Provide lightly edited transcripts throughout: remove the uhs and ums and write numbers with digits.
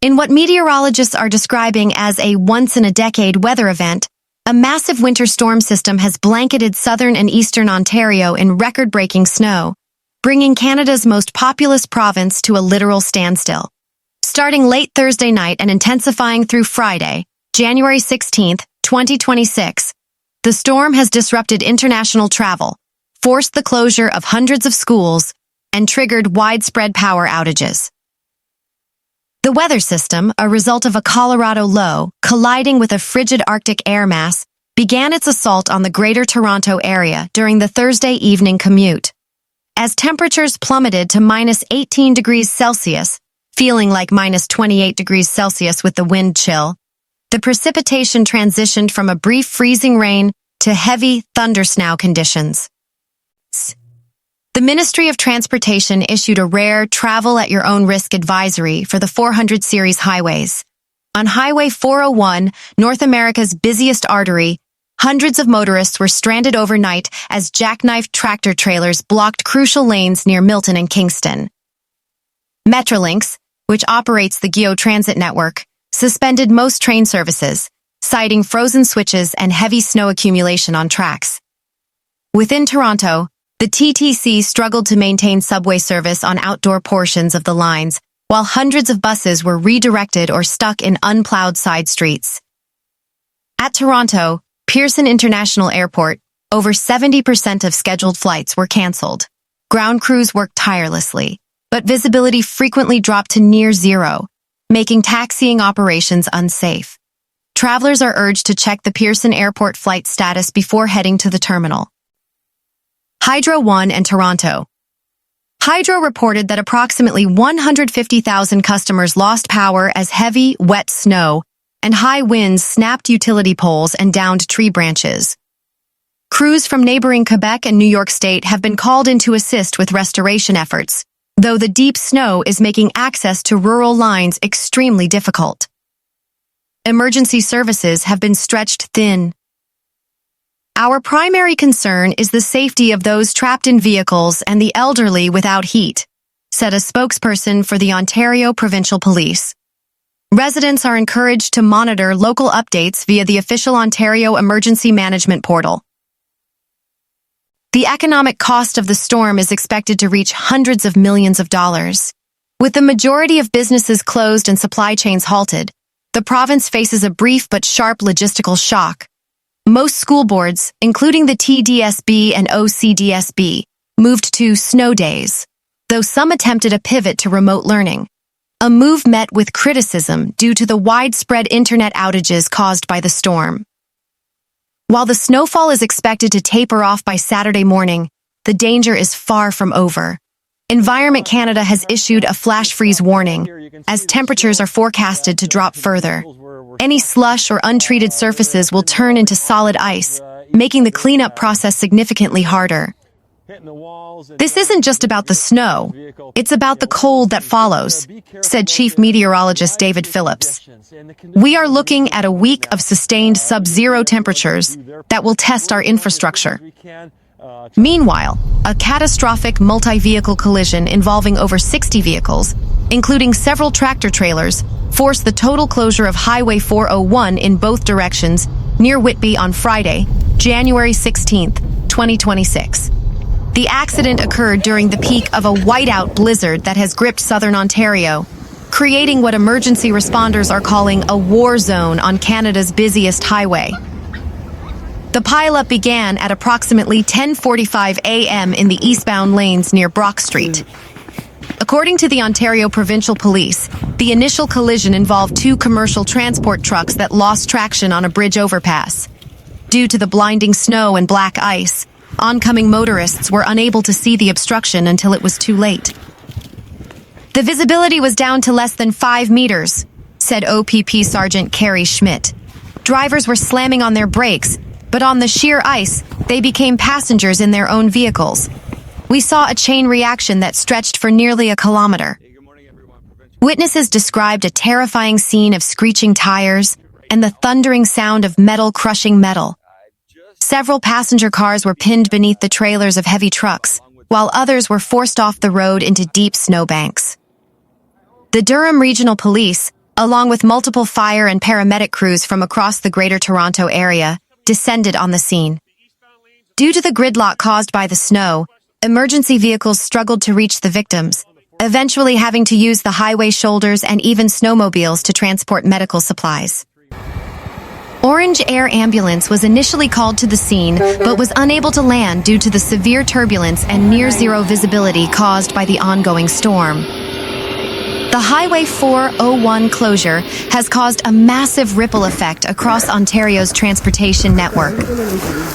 In what meteorologists are describing as a once-in-a-decade weather event, a massive winter storm system has blanketed southern and eastern Ontario in record-breaking snow, bringing Canada's most populous province to a literal standstill. Starting late Thursday night and intensifying through Friday, January 16, 2026, the storm has disrupted international travel, forced the closure of hundreds of schools, and triggered widespread power outages. The weather system, a result of a Colorado low colliding with a frigid Arctic air mass, began its assault on the Greater Toronto Area during the Thursday evening commute. As temperatures plummeted to minus 18 degrees Celsius, feeling like minus 28 degrees Celsius with the wind chill, the precipitation transitioned from a brief freezing rain to heavy thundersnow conditions. The Ministry of Transportation issued a rare travel-at-your-own-risk advisory for the 400 series highways. On Highway 401, North America's busiest artery, hundreds of motorists were stranded overnight as jackknifed tractor trailers blocked crucial lanes near Milton and Kingston. Metrolinx, which operates the GEO transit network, suspended most train services, citing frozen switches and heavy snow accumulation on tracks. Within Toronto, the TTC struggled to maintain subway service on outdoor portions of the lines, while hundreds of buses were redirected or stuck in unplowed side streets. At Toronto Pearson International Airport, over 70% of scheduled flights were cancelled. Ground crews worked tirelessly, but visibility frequently dropped to near zero, making taxiing operations unsafe. Travelers are urged to check the Pearson Airport flight status before heading to the terminal. Hydro One and Toronto. Hydro reported that approximately 150,000 customers lost power as heavy, wet snow and high winds snapped utility poles and downed tree branches. Crews from neighboring Quebec and New York State have been called in to assist with restoration efforts, though the deep snow is making access to rural lines extremely difficult. Emergency services have been stretched thin. Our primary concern is the safety of those trapped in vehicles and the elderly without heat, said a spokesperson for the Ontario Provincial Police. Residents are encouraged to monitor local updates via the official Ontario Emergency Management Portal. The economic cost of the storm is expected to reach hundreds of millions of dollars. With the majority of businesses closed and supply chains halted, the province faces a brief but sharp logistical shock. Most school boards, including the TDSB and OCDSB, moved to snow days, though some attempted a pivot to remote learning. A move met with criticism due to the widespread internet outages caused by the storm. While the snowfall is expected to taper off by Saturday morning, the danger is far from over. Environment Canada has issued a flash freeze warning, as temperatures are forecasted to drop further. Any slush or untreated surfaces will turn into solid ice, making the cleanup process significantly harder. This isn't just about the snow, it's about the cold that follows, said Chief Meteorologist David Phillips. We are looking at a week of sustained sub-zero temperatures that will test our infrastructure. Meanwhile, a catastrophic multi-vehicle collision involving over 60 vehicles, including several tractor trailers, forced the total closure of Highway 401 in both directions near Whitby on Friday, January 16, 2026. The accident occurred during the peak of a whiteout blizzard that has gripped southern Ontario, creating what emergency responders are calling a war zone on Canada's busiest highway. The pileup began at approximately 10:45 a.m. in the eastbound lanes near Brock Street. According to the Ontario Provincial Police, the initial collision involved two commercial transport trucks that lost traction on a bridge overpass. Due to the blinding snow and black ice, oncoming motorists were unable to see the obstruction until it was too late. The visibility was down to less than 5 meters, said OPP Sergeant Carrie Schmidt. Drivers were slamming on their brakes, but on the sheer ice, they became passengers in their own vehicles. We saw a chain reaction that stretched for nearly a kilometer. Witnesses described a terrifying scene of screeching tires and the thundering sound of metal crushing metal. Several passenger cars were pinned beneath the trailers of heavy trucks, while others were forced off the road into deep snowbanks. The Durham Regional Police, along with multiple fire and paramedic crews from across the Greater Toronto Area, descended on the scene. Due to the gridlock caused by the snow, emergency vehicles struggled to reach the victims, eventually having to use the highway shoulders and even snowmobiles to transport medical supplies. Orange Air Ambulance was initially called to the scene, but was unable to land due to the severe turbulence and near-zero visibility caused by the ongoing storm. The Highway 401 closure has caused a massive ripple effect across Ontario's transportation network.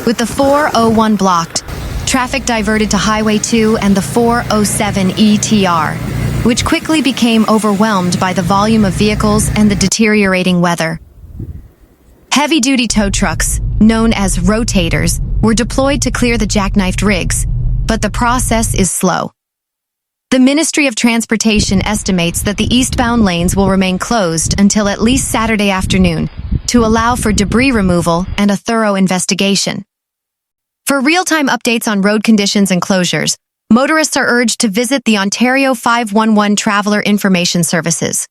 With the 401 blocked, traffic diverted to Highway 2 and the 407 ETR, which quickly became overwhelmed by the volume of vehicles and the deteriorating weather. Heavy-duty tow trucks, known as rotators, were deployed to clear the jackknifed rigs, but the process is slow. The Ministry of Transportation estimates that the eastbound lanes will remain closed until at least Saturday afternoon to allow for debris removal and a thorough investigation. For real-time updates on road conditions and closures, motorists are urged to visit the Ontario 511 Traveller Information Services.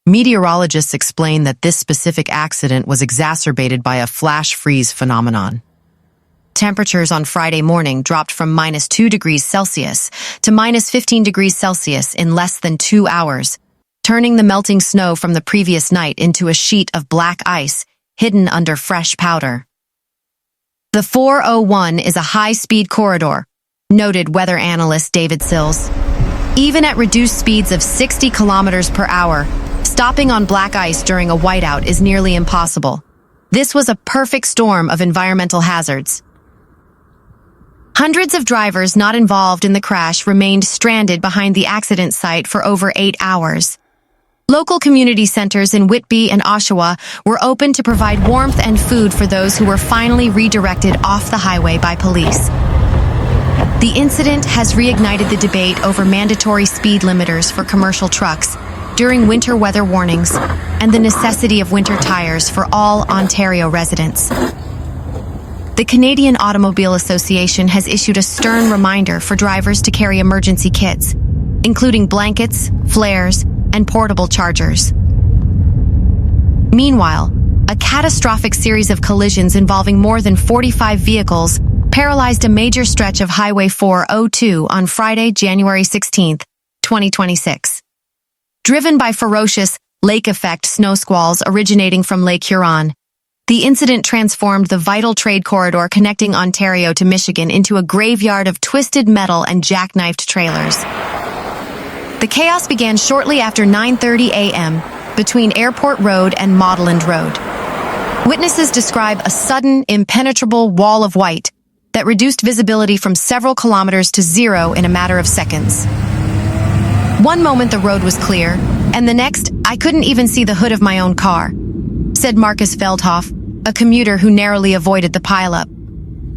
Meteorologists explain that this specific accident was exacerbated by a flash freeze phenomenon. Temperatures on Friday morning dropped from -2 degrees Celsius to -15 degrees Celsius in less than 2 hours, turning the melting snow from the previous night into a sheet of black ice hidden under fresh powder. The 401 is a high-speed corridor, noted weather analyst David Sills. Even at reduced speeds of 60 kilometers per hour, stopping on black ice during a whiteout is nearly impossible. This was a perfect storm of environmental hazards. Hundreds of drivers not involved in the crash remained stranded behind the accident site for over 8 hours. Local community centers in Whitby and Oshawa were open to provide warmth and food for those who were finally redirected off the highway by police. The incident has reignited the debate over mandatory speed limiters for commercial trucks during winter weather warnings and the necessity of winter tires for all Ontario residents. The Canadian Automobile Association has issued a stern reminder for drivers to carry emergency kits, including blankets, flares, and portable chargers. Meanwhile, a catastrophic series of collisions involving more than 45 vehicles paralyzed a major stretch of Highway 402 on Friday, January 16, 2026. Driven by ferocious, lake-effect snow squalls originating from Lake Huron, the incident transformed the vital trade corridor connecting Ontario to Michigan into a graveyard of twisted metal and jackknifed trailers. The chaos began shortly after 9:30 a.m. between Airport Road and Modeland Road. Witnesses describe a sudden, impenetrable wall of white that reduced visibility from several kilometers to zero in a matter of seconds. One moment the road was clear, and the next, I couldn't even see the hood of my own car, said Marcus Feldhoff, a commuter who narrowly avoided the pileup.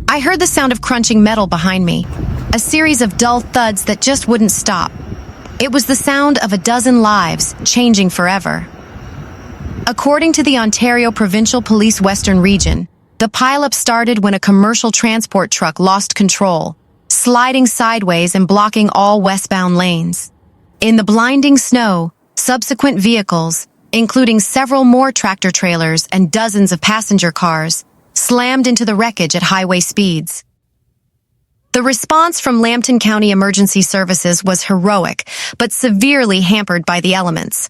I heard the sound of crunching metal behind me, a series of dull thuds that just wouldn't stop. It was the sound of a dozen lives changing forever. According to the Ontario Provincial Police Western Region, the pileup started when a commercial transport truck lost control, sliding sideways and blocking all westbound lanes. In the blinding snow, subsequent vehicles, including several more tractor trailers and dozens of passenger cars, slammed into the wreckage at highway speeds. The response from Lambton County Emergency Services was heroic, but severely hampered by the elements.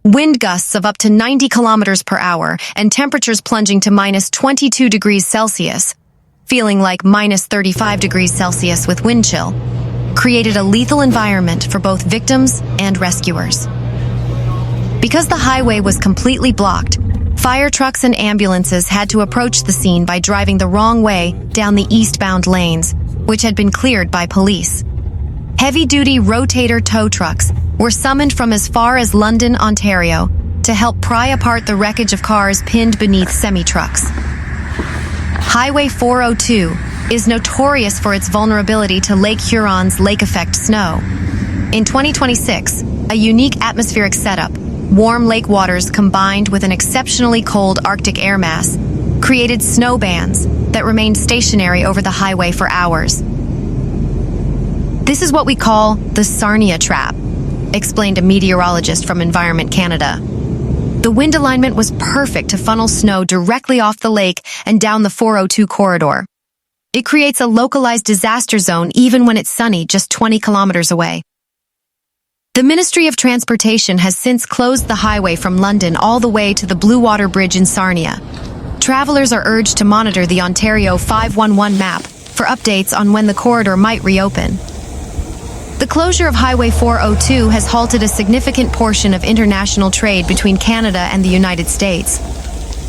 Wind gusts of up to 90 kilometers per hour and temperatures plunging to -22 degrees Celsius, feeling like -35 degrees Celsius with wind chill, created a lethal environment for both victims and rescuers. Because the highway was completely blocked, fire trucks and ambulances had to approach the scene by driving the wrong way down the eastbound lanes, which had been cleared by police. Heavy-duty rotator tow trucks were summoned from as far as London, Ontario, to help pry apart the wreckage of cars pinned beneath semi-trucks. Highway 402 is notorious for its vulnerability to Lake Huron's lake-effect snow. In 2026, a unique atmospheric setup, warm lake waters combined with an exceptionally cold Arctic air mass, created snow bands that remained stationary over the highway for hours. This is what we call the Sarnia trap, explained a meteorologist from Environment Canada. The wind alignment was perfect to funnel snow directly off the lake and down the 402 corridor. It creates a localized disaster zone even when it's sunny just 20 kilometers away. The Ministry of Transportation has since closed the highway from London all the way to the Blue Water Bridge in Sarnia. Travelers are urged to monitor the Ontario 511 map for updates on when the corridor might reopen. The closure of Highway 402 has halted a significant portion of international trade between Canada and the United States.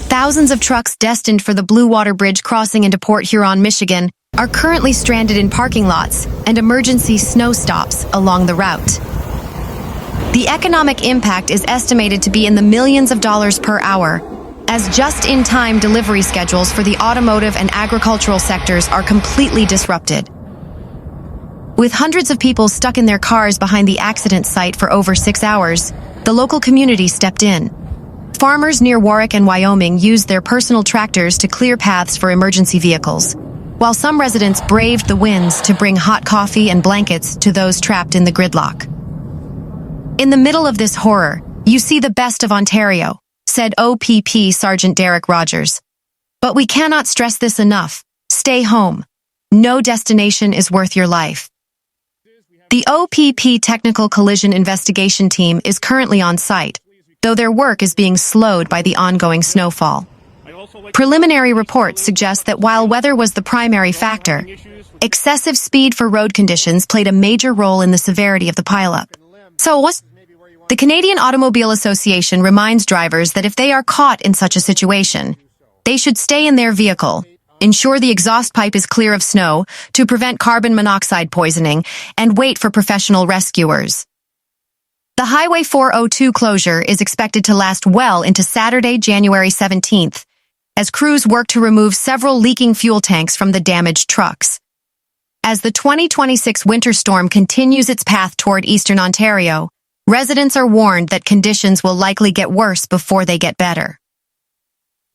Thousands of trucks destined for the Blue Water Bridge crossing into Port Huron, Michigan, are currently stranded in parking lots and emergency snow stops along the route. The economic impact is estimated to be in the millions of dollars per hour, as just-in-time delivery schedules for the automotive and agricultural sectors are completely disrupted. With hundreds of people stuck in their cars behind the accident site for over 6 hours, the local community stepped in. Farmers near Warwick and Wyoming used their personal tractors to clear paths for emergency vehicles, while some residents braved the winds to bring hot coffee and blankets to those trapped in the gridlock. In the middle of this horror, you see the best of Ontario, said OPP Sergeant Derek Rogers. But we cannot stress this enough. Stay home. No destination is worth your life. The OPP Technical Collision Investigation Team is currently on site, though their work is being slowed by the ongoing snowfall. Preliminary reports suggest that while weather was the primary factor, excessive speed for road conditions played a major role in the severity of the pileup. The Canadian Automobile Association reminds drivers that if they are caught in such a situation, they should stay in their vehicle, ensure the exhaust pipe is clear of snow to prevent carbon monoxide poisoning, and wait for professional rescuers. The Highway 402 closure is expected to last well into Saturday, January 17th, as crews work to remove several leaking fuel tanks from the damaged trucks. As the 2026 winter storm continues its path toward eastern Ontario, residents are warned that conditions will likely get worse before they get better.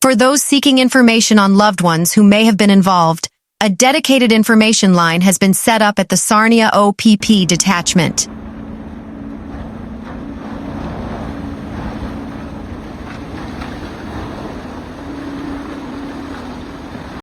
For those seeking information on loved ones who may have been involved, a dedicated information line has been set up at the Sarnia OPP detachment.